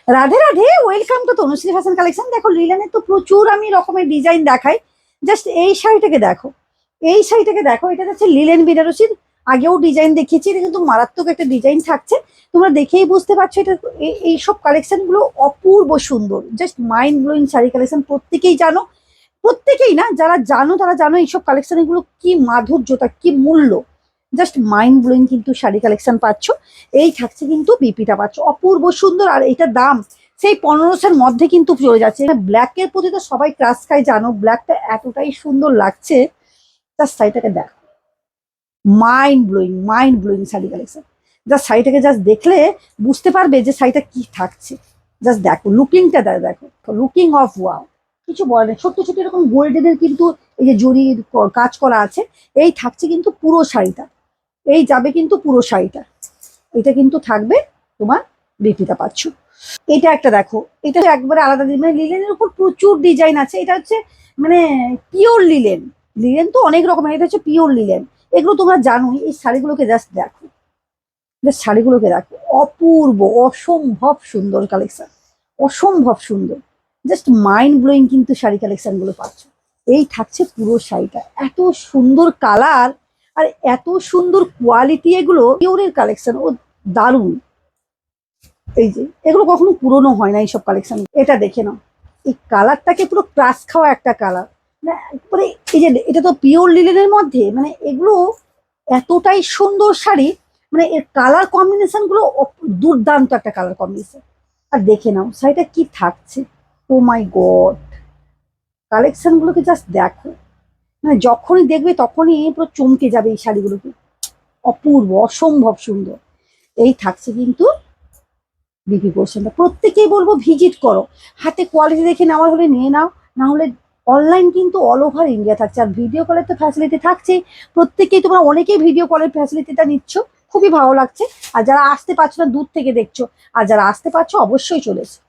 Radhe Radhe, welcome to Tanushree fashion collection. দেখো লিলেনের তো প্রচুর আমি রকমের ডিজাইন দেখাই। জাস্ট এই শাড়িটাকে দেখো, এই শাড়িটাকে দেখো, এটা হচ্ছে লিলেন বেনারসির। আগেও ডিজাইন দেখিয়েছি, এটা কিন্তু মারাত্মক একটা ডিজাইন থাকছে। তোমরা দেখেই বুঝতে পারছো এটা এইসব কালেকশন গুলো অপূর্ব সুন্দর, just mind blowing sari collection. প্রত্যেকেই জানো, প্রত্যেকেই না, যারা জানো তারা জানো এইসব কালেকশন গুলো কি মাধুর্যতা, কি মূল্য। জাস্ট মাইন্ড ব্লোয়িং কিন্তু শাড়ি কালেকশন পাচ্ছ। এই থাকছে কিন্তু বিপিটা পাচ্ছ, অপূর্ব সুন্দর। আর এটার দাম সেই 1500-এর মধ্যে কিন্তু চলে যাচ্ছে। ব্ল্যাকের প্রতি তো সবাই ক্রাশ খায়, জানো ব্ল্যাকটা এতটাই সুন্দর লাগছে। জাস্ট শাড়িটাকে দেখো, mind blowing sari collection. Just শাড়িটাকে জাস্ট দেখলে বুঝতে পারবে যে শাড়িটা কি থাকছে। জাস্ট দেখো লুকিংটা, দেখো লুকিং অফ ওয়াও, কিছু বলে না। ছোট্ট ছোট্ট এরকম গোল্ডেনের কিন্তু এই যে জরির কাজ করা আছে। এই থাকছে কিন্তু পুরো শাড়িটা, এই যাবে কিন্তু পুরো শাড়িটা। এটা কিন্তু থাকবে তোমার বিপিটা পাচ্ছ। এটা একটা দেখো, এটা একবারে আলাদা, মানে লিলেনের উপর প্রচুর ডিজাইন আছে। এটা হচ্ছে মানে পিওর লিলেন। লিলেন তো অনেক রকমের, এটা হচ্ছে পিওর লিলেন। এগুলো তোমরা জানোই। এই শাড়িগুলোকে জাস্ট দেখো, জাস্ট শাড়িগুলোকে দেখো, অপূর্ব অসম্ভব সুন্দর কালেকশন, অসম্ভব সুন্দর। জাস্ট মাইন্ড ব্লোয়িং কিন্তু শাড়ি কালেকশন গুলো পাচ্ছ। এই থাকছে পুরো শাড়িটা, এত সুন্দর কালার আর এত সুন্দর কোয়ালিটি। এগুলো পিওরের কালেকশন, ও দারুণ। এই যে এগুলো কখনো পুরনো হয় না এইসব কালেকশন। এটা দেখে নাও, এই কালারটাকে পুরো ক্রাশ খাওয়া একটা কালার। মানে একবারে এই যে এটা তো পিওর লিলেনের মধ্যে, মানে এগুলো এতটাই সুন্দর শাড়ি। মানে এর কালার কম্বিনেশন গুলো দুর্দান্ত একটা কালার কম্বিনেশন। আর দেখে নাও শাড়িটা কি থাকছে, ও মাই গড। কালেকশন গুলোকে জাস্ট দেখো, মানে যখনই দেখবে তখনই পুরো চমকে যাবে এই শাড়িগুলোকে। অপূর্ব অসম্ভব সুন্দর। এই থাকছে কিন্তু বিপি পোর্শনটা। প্রত্যেকেই বলবো ভিজিট করো, হাতে কোয়ালিটি দেখে নেওয়ার হলে নিয়ে নাও, না হলে অনলাইন কিন্তু অল ওভার ইন্ডিয়া থাকছে। আর ভিডিও কলের তো ফ্যাসিলিটি থাকছেই। প্রত্যেকেই তোমরা অনেকেই ভিডিও কলের ফ্যাসিলিটিটা নিচ্ছ, খুবই ভালো লাগছে। আর যারা আসতে পারছো না, দূর থেকে দেখছো, আর যারা আসতে পারছো অবশ্যই চলে এসো।